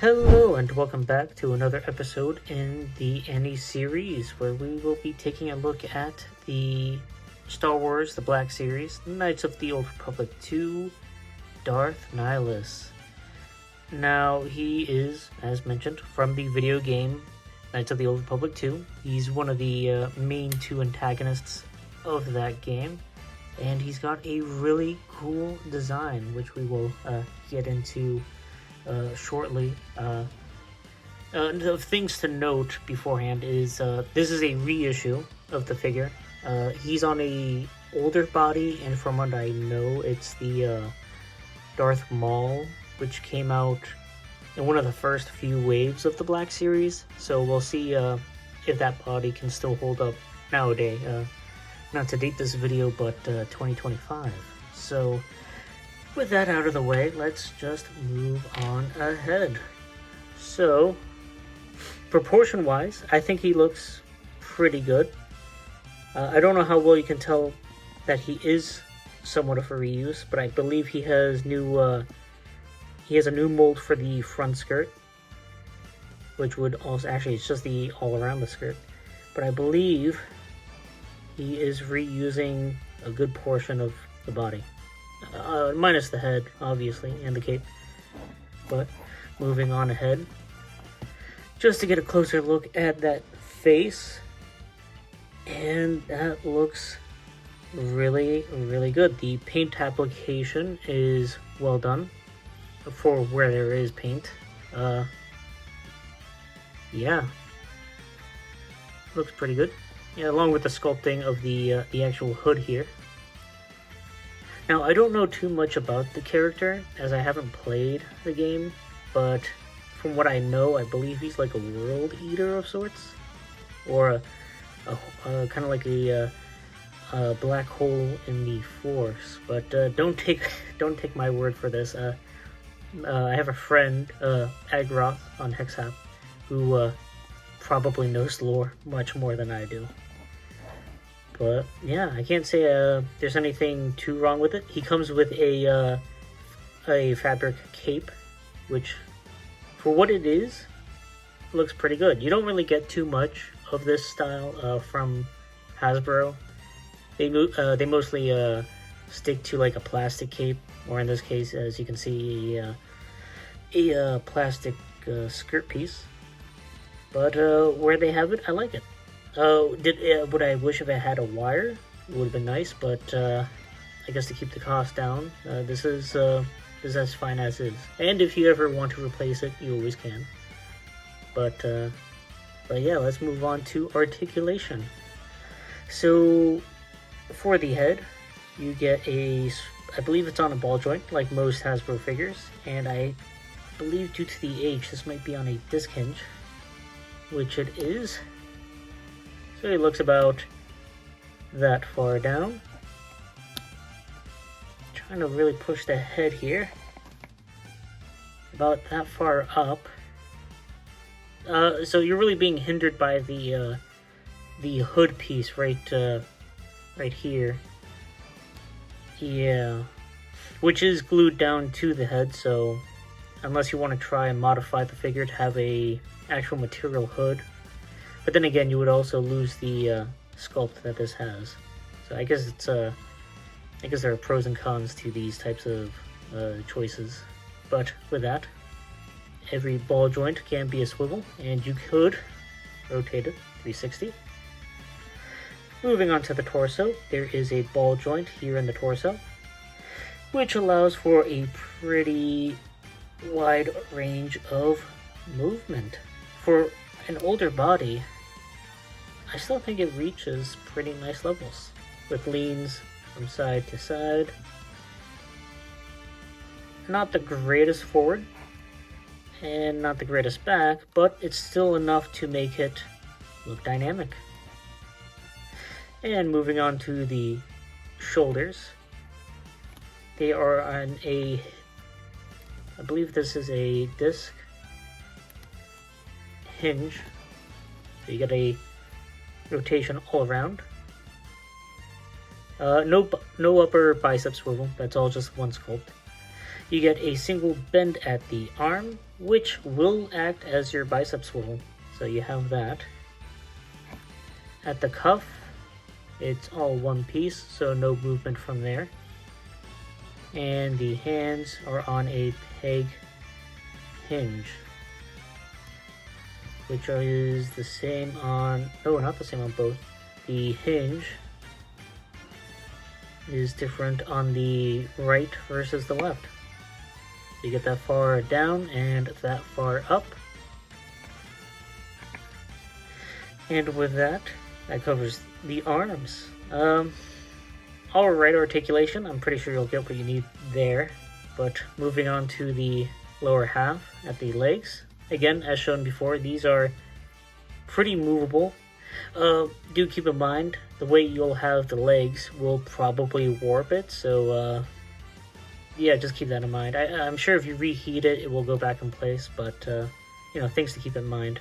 Hello and welcome back to another episode in the A.N.I series, where we will be taking a look at the Star Wars The Black Series, Knights of the Old Republic 2, Darth Nihilus. Now, he is, as mentioned, from the video game Knights of the Old Republic 2. He's one of the main two antagonists of that game, and he's got a really cool design, which we will get into shortly. Of things to note beforehand is this is a reissue of the figure. He's on a older body, and from what I know, it's the Darth Maul, which came out in one of the first few waves of the Black Series. So we'll see if that body can still hold up nowadays. Not to date this video, but 2025. So with that out of the way, let's just move on ahead. So, proportion-wise, I think he looks pretty good. I don't know how well you can tell that he is somewhat of a reuse, but I believe he has a new mold for the front skirt, which would also, actually it's just the all around the skirt, but I believe he is reusing a good portion of the body. Minus the head, obviously, and the cape. But moving on ahead, just to get a closer look at that face, and that looks really, really good. The paint application is well done for where there is paint. Yeah, looks pretty good. Yeah, along with the sculpting of the actual hood here. Now, I don't know too much about the character, as I haven't played the game, but from what I know, I believe he's like a world eater of sorts, or a kind of like a black hole in the Force. But don't take my word for this. I have a friend, Agroth on HexHap, who probably knows lore much more than I do. But yeah, I can't say there's anything too wrong with it. He comes with a fabric cape, which, for what it is, looks pretty good. You don't really get too much of this style from Hasbro. They mostly stick to like a plastic cape, or in this case, as you can see, a plastic skirt piece. But where they have it, I like it. Would I wish if it had a wire? It would have been nice, but I guess to keep the cost down, this is as fine as is. And if you ever want to replace it, you always can. But yeah, let's move on to articulation. So for the head, you get I believe it's on a ball joint, like most Hasbro figures, and I believe due to the age, this might be on a disc hinge, which it is. So he looks about that far down. Trying to really push the head here. About that far up. So you're really being hindered by the hood piece right here. Yeah, which is glued down to the head. So unless you want to try and modify the figure to have a actual material hood. But then again, you would also lose the sculpt that this has. So I guess there are pros and cons to these types of choices. But with that, every ball joint can be a swivel, and you could rotate it 360. Moving on to the torso, there is a ball joint here in the torso, which allows for a pretty wide range of movement. For an older body, I still think it reaches pretty nice levels, with leans from side to side. Not the greatest forward, and not the greatest back, but it's still enough to make it look dynamic. And moving on to the shoulders, they are on I believe this is a disc hinge. So you get a rotation all around. No upper bicep swivel. That's all just one sculpt. You get a single bend at the arm, which will act as your bicep swivel. So you have that. At the cuff, it's all one piece, so no movement from there. And the hands are on a peg hinge, which is the same on, no, not the same on both. The hinge is different on the right versus the left. You get that far down and that far up. And with that, that covers the arms. Alright, articulation, I'm pretty sure you'll get what you need there. But moving on to the lower half at the legs. Again, as shown before, these are pretty movable. Do keep in mind, the way you'll have the legs will probably warp it, so yeah, just keep that in mind. I'm sure if you reheat it, it will go back in place, but you know, things to keep in mind.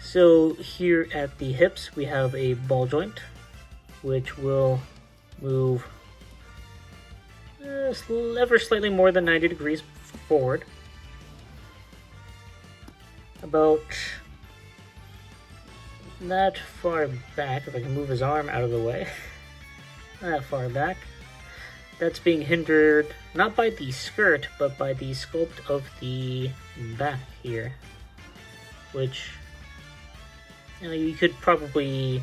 So here at the hips, we have a ball joint, which will move ever slightly more than 90 degrees forward. About that far back, if I can move his arm out of the way, that far back. That's being hindered not by the skirt, but by the sculpt of the back here, which, you know, you could probably,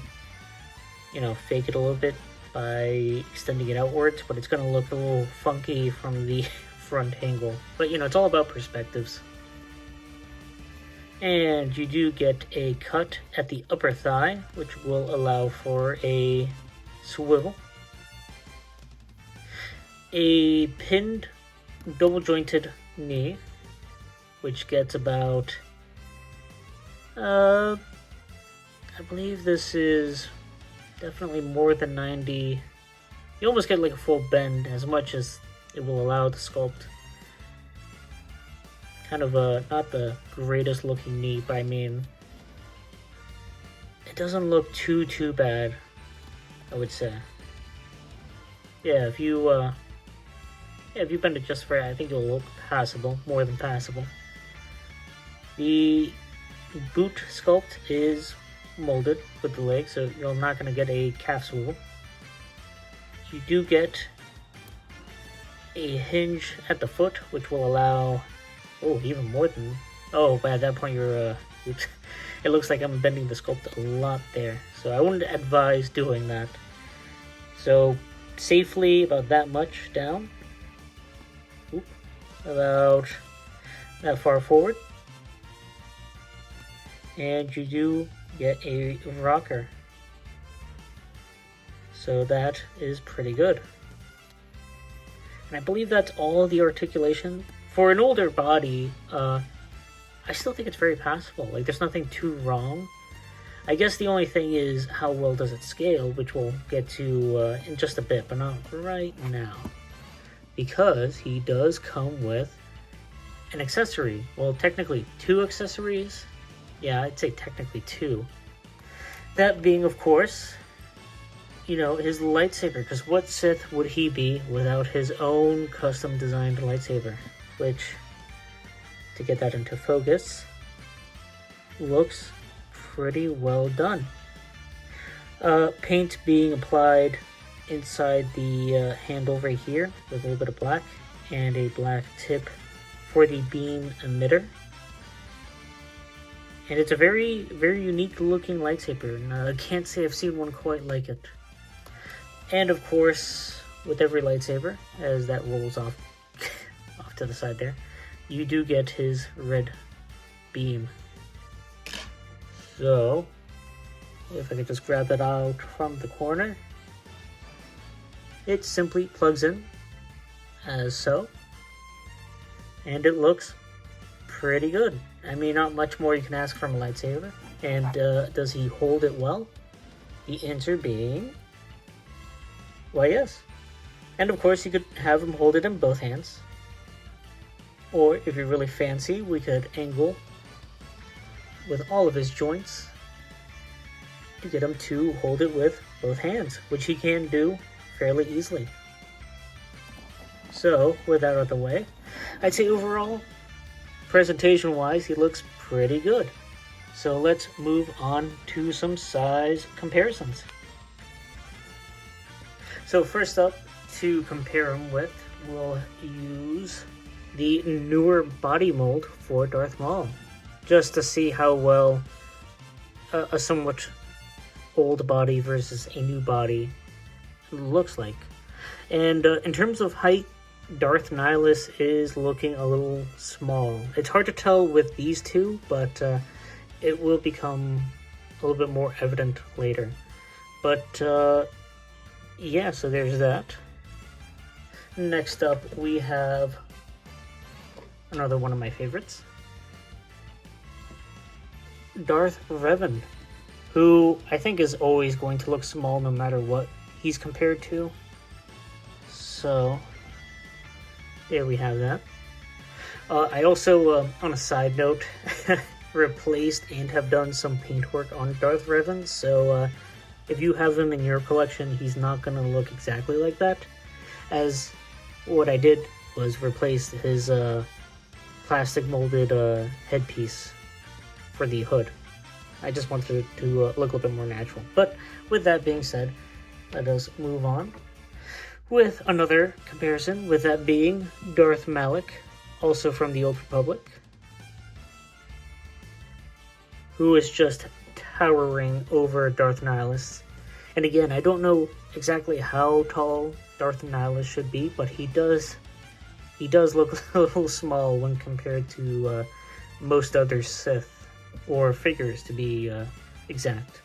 you know, fake it a little bit by extending it outwards, but it's going to look a little funky from the front angle. But, you know, it's all about perspectives. And you do get a cut at the upper thigh, which will allow for a swivel. A pinned double jointed knee, which gets about, I believe this is definitely more than 90. You almost get like a full bend, as much as it will allow the sculpt. Kind of a, not the greatest looking knee, but I mean, it doesn't look too bad, I would say. Yeah, if you bend it just right, I think it'll look passable, more than passable. The boot sculpt is molded with the leg, so you're not going to get a calf swivel. You do get a hinge at the foot, which will allow, oh, even more than, oh, but at that point you're, oops, it looks like I'm bending the sculpt a lot there, so I wouldn't advise doing that. So safely about that much down, about that far forward, and you do get a rocker, so that is pretty good. And I believe that's all the articulation for an older body. I still think it's very passable. Like, there's nothing too wrong. I guess the only thing is how well does it scale, which we'll get to in just a bit, but not right now, because he does come with an accessory. Well, technically 2 accessories. Yeah, I'd say technically 2. That being, of course, you know, his lightsaber, because what Sith would he be without his own custom designed lightsaber? Which, to get that into focus, looks pretty well done. Paint being applied inside the handle right here with a little bit of black, and a black tip for the beam emitter. And it's a very unique looking lightsaber, and I can't say I've seen one quite like it. And of course, with every lightsaber, as that rolls off off to the side there, you do get his red beam. So, if I could just grab that out from the corner, it simply plugs in, as so, and it looks pretty good. I mean, not much more you can ask from a lightsaber. And does he hold it well? The answer being, why, yes. And of course, you could have him hold it in both hands. Or if you're really fancy, we could angle with all of his joints to get him to hold it with both hands, which he can do fairly easily. So, with that out of the way, I'd say overall, presentation-wise, he looks pretty good. So let's move on to some size comparisons. So first up, to compare him with, we'll use the newer body mold for Darth Maul, just to see how well a somewhat old body versus a new body looks like. And in terms of height, Darth Nihilus is looking a little small. It's hard to tell with these two, but it will become a little bit more evident later. But yeah, so there's that. Next up, we have another one of my favorites, Darth Revan, who I think is always going to look small no matter what he's compared to. So there we have that. I also, on a side note, replaced and have done some paintwork on Darth Revan, so if you have him in your collection, he's not going to look exactly like that, as what I did was replace his plastic molded headpiece for the hood. I just wanted it to look a little bit more natural. But with that being said, let us move on with another comparison, with that being Darth Malik, also from the Old Republic, who is just towering over Darth Nihilus. And again, I don't know exactly how tall Darth Nihilus should be, but he does look a little small when compared to most other Sith, or figures to be exact.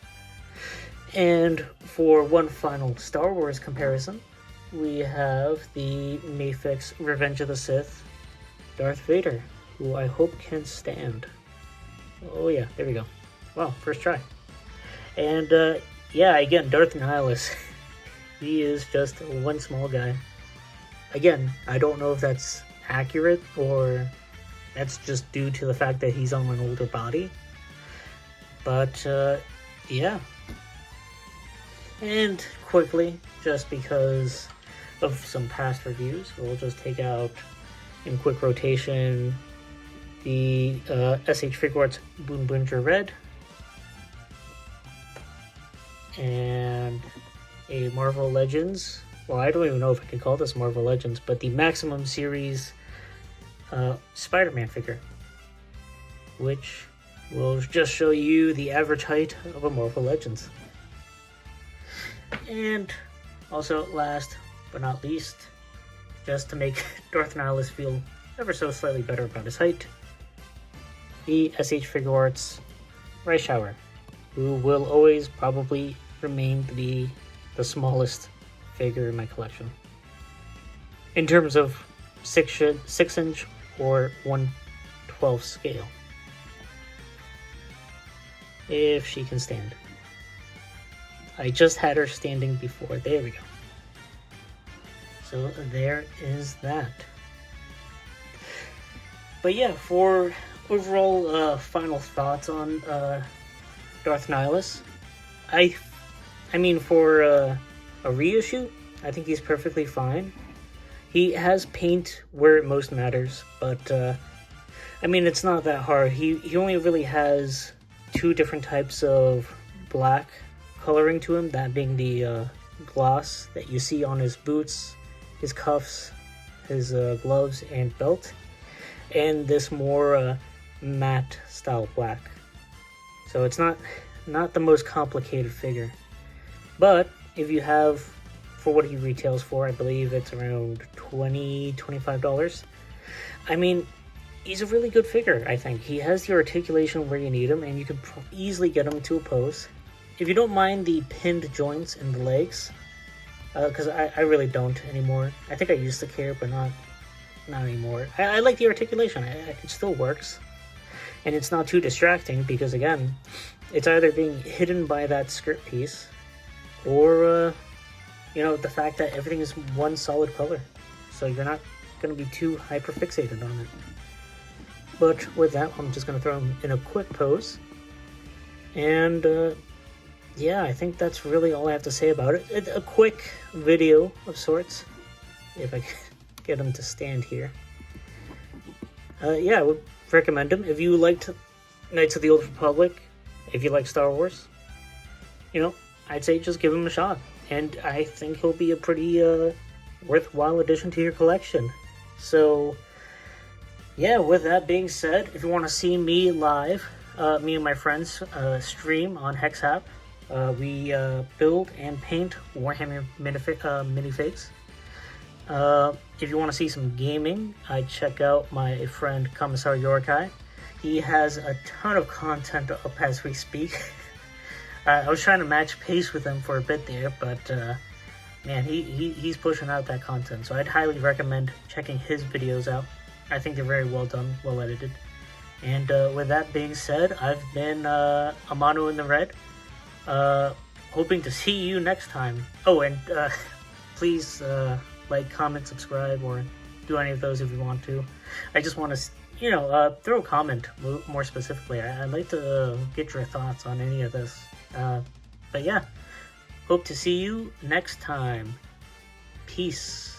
And for one final Star Wars comparison, we have the Mafex Revenge of the Sith, Darth Vader, who I hope can stand. Oh yeah, there we go. Wow, first try. And yeah, again, Darth Nihilus, he is just one small guy. Again, I don't know if that's accurate or that's just due to the fact that he's on an older body. But yeah. And quickly, just because of some past reviews, we'll just take out in quick rotation the SH Figuarts Boonbringer Red and a Marvel Legends, well, I don't even know if I can call this Marvel Legends, but the Maximum Series Spider-Man figure, which will just show you the average height of a Marvel Legends. And also, last but not least, just to make Darth Nihilus feel ever so slightly better about his height, the SH Figuarts Reischauer, who will always probably remain to be the smallest figure in my collection in terms of 6-inch or 1/12 scale, if she can stand. I just had her standing before. There we go. So there is that. But yeah, for overall final thoughts on Darth Nihilus, I mean, for a reissue, I think he's perfectly fine. He has paint where it most matters, but I mean, it's not that hard. He only really has two different types of black coloring to him, that being the gloss that you see on his boots, his cuffs, his gloves and belt, and this more matte style black. So it's not the most complicated figure. But if you have, for what he retails for, I believe it's around $20-25. I mean, he's a really good figure, I think. He has the articulation where you need him, and you can easily get him to a pose. If you don't mind the pinned joints in the legs, because I really don't anymore. I think I used to care, but not anymore. I like the articulation. It still works. And it's not too distracting, because again, it's either being hidden by that skirt piece, or you know, the fact that everything is one solid color, so you're not going to be too hyper fixated on it. But with that, I'm just going to throw him in a quick pose, and yeah, I think that's really all I have to say about it. A quick video of sorts, if I get him to stand here. Yeah, I would recommend him. If you liked Knights of the Old Republic, if you like Star Wars, you know, I'd say just give him a shot. And I think he'll be a pretty worthwhile addition to your collection. So, yeah, with that being said, if you want to see me live, me and my friends stream on HexHap. We build and paint Warhammer minifigs. If you want to see some gaming, I check out my friend Commissar Yoraki. He has a ton of content up as we speak. I was trying to match pace with him for a bit there, but man, he's pushing out that content. So I'd highly recommend checking his videos out. I think they're very well done, well edited. And with that being said, I've been Amano in the Red. Hoping to see you next time. Oh, and please like, comment, subscribe, or do any of those if you want to. I just want to, throw a comment more specifically. I'd like to get your thoughts on any of this. But yeah, hope to see you next time. Peace.